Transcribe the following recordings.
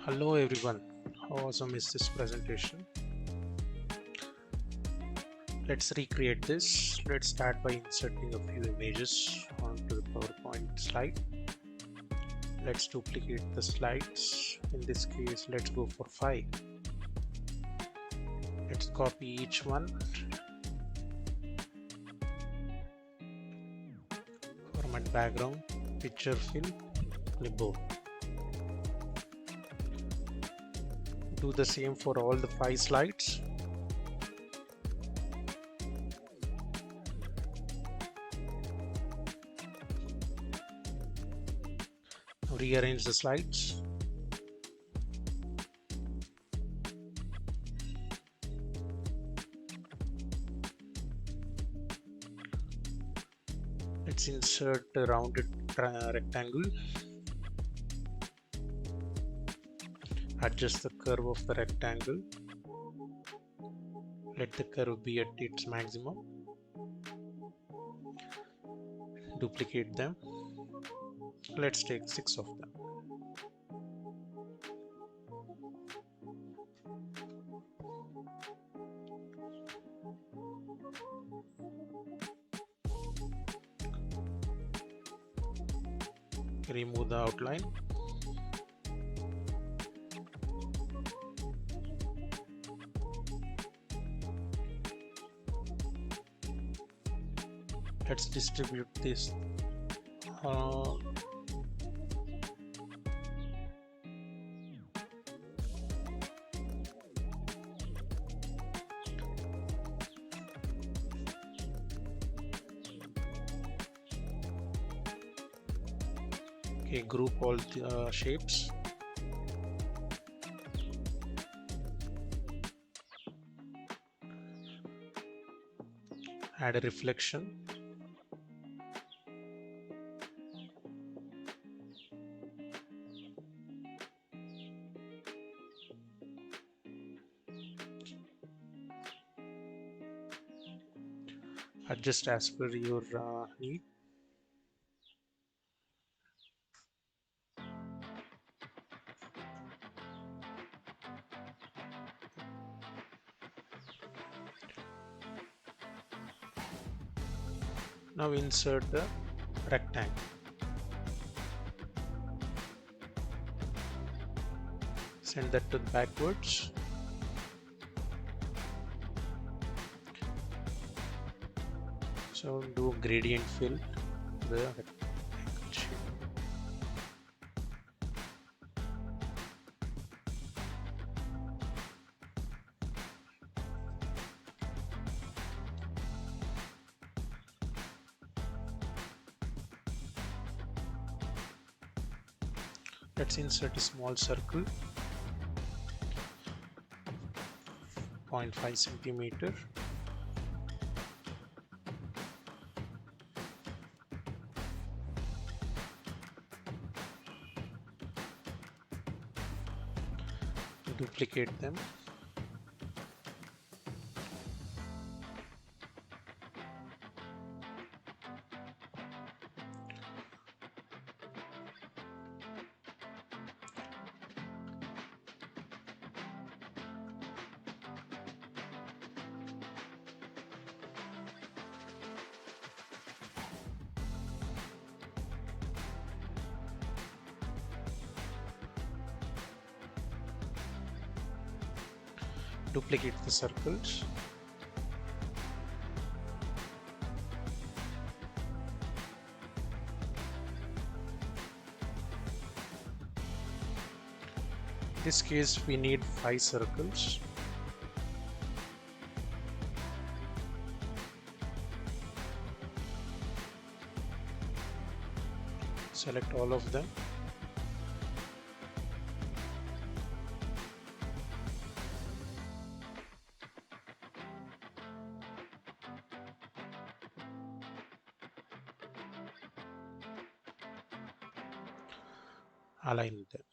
Hello everyone, how awesome is this presentation? Let's recreate this. Let's start by inserting a few images onto the PowerPoint slide. Let's duplicate the slides. In this case, let's go for 5. Let's copy each one. Format background, picture fill, clipboard. Do the same for all the 5 slides. Rearrange the slides. Let's insert a rounded rectangle. Adjust the curve of the rectangle. Let the curve be at its maximum. Duplicate them. Let's take 6 of them. Remove the outline. Let's distribute this. Okay, group all the shapes. Add a reflection. Adjust as per your need. Now insert the rectangle. Send that to the backwards. So do gradient fill the rectangle shape. Let's insert a small circle, 0.5 centimeter. Duplicate them. Duplicate the circles. In this case, we need 5 circles. Select all of them. Align them.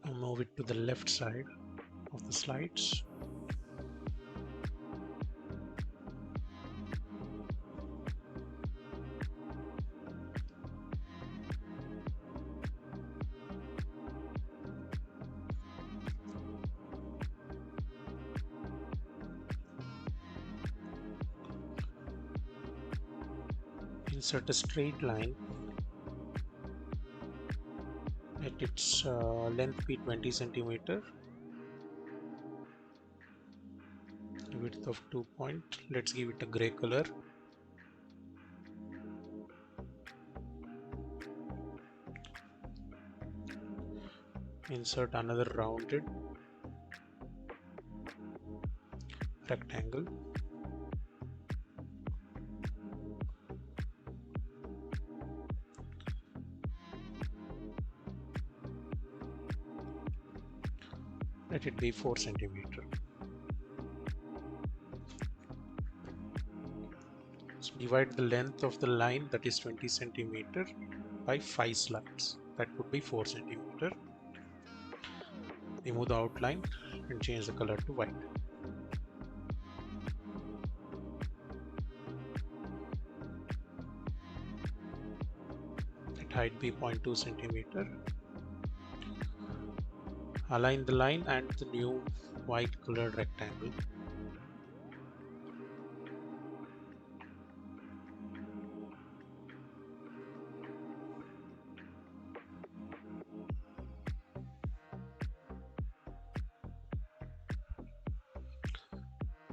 Now move it to the left side of the slides. Insert a straight line. Let its length be 20 centimeter. Width of 2 point. Let's give it a gray color. Insert another rounded rectangle. Let it be 4 centimeter. So divide the length of the line, that is 20 centimeter, by 5 slides. That would be 4 centimeter. Remove the outline and change the color to white. Let height be 0.2 centimeter. Align the line and the new white colored rectangle.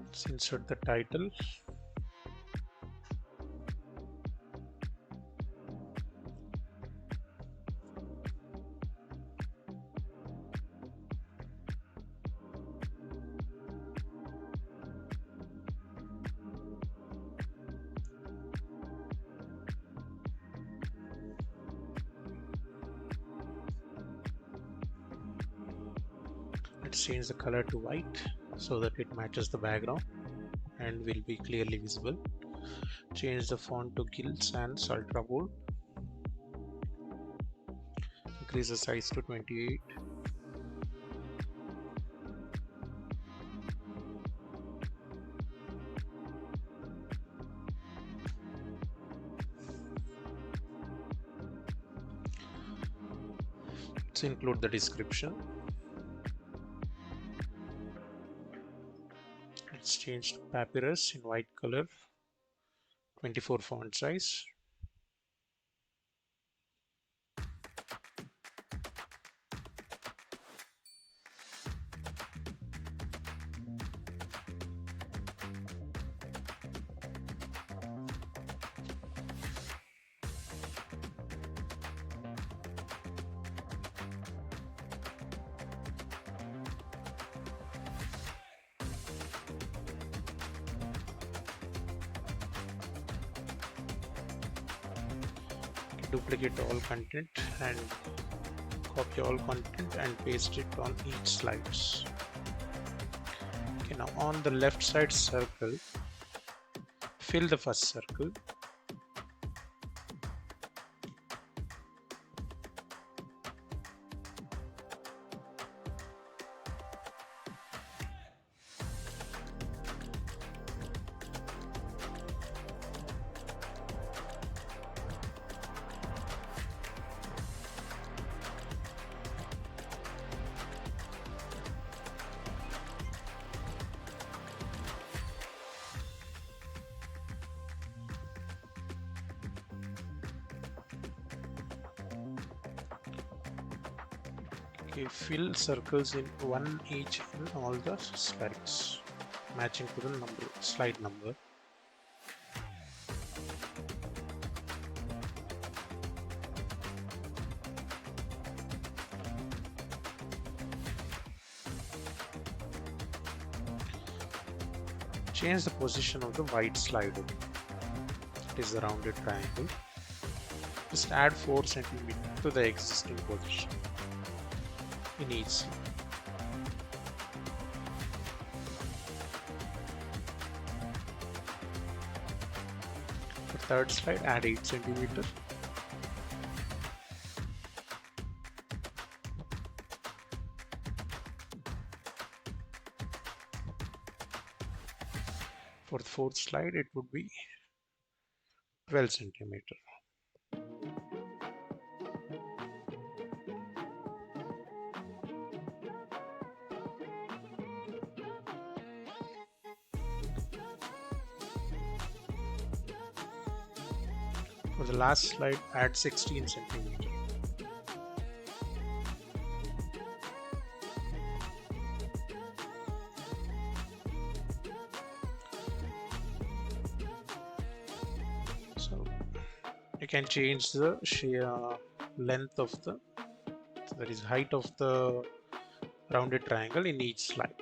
Let's insert the title. Let's change the color to white so that it matches the background and will be clearly visible. Change the font to Gilt Sans Ultra Bold. Increase the size to 28. Let's include the description. Let's change to Papyrus in white color, 24 font size. Duplicate all content and copy all content and paste it on each slides. Okay, now on the left side circle, fill the first circle. Okay, fill circles in one each in all the slides, matching to the number, slide number. Change the position of the white slider. It is the rounded triangle. Just add 4 centimeters to the existing position in each slide. For third slide, add 8 centimeters. For the fourth slide, it would be 12 centimeters. For the last slide, add 16 centimeter. So you can change the shear length of the, that is height of the rounded triangle in each slide.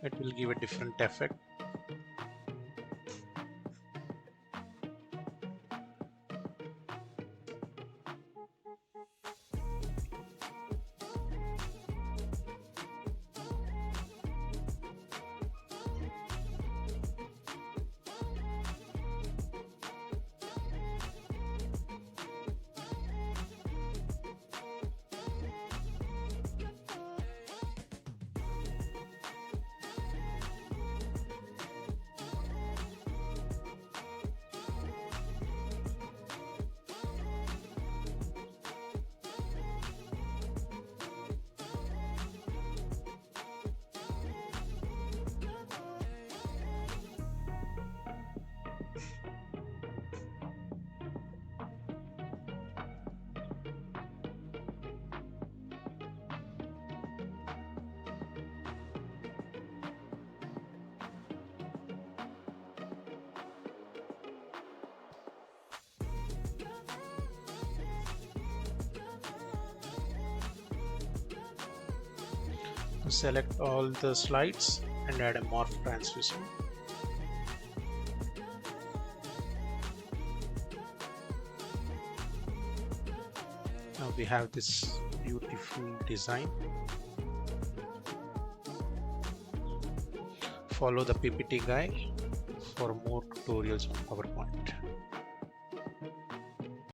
It will give a different effect. Select all the slides and add a morph transmission. Now we have this beautiful design. Follow the PPT guide for more tutorials on PowerPoint.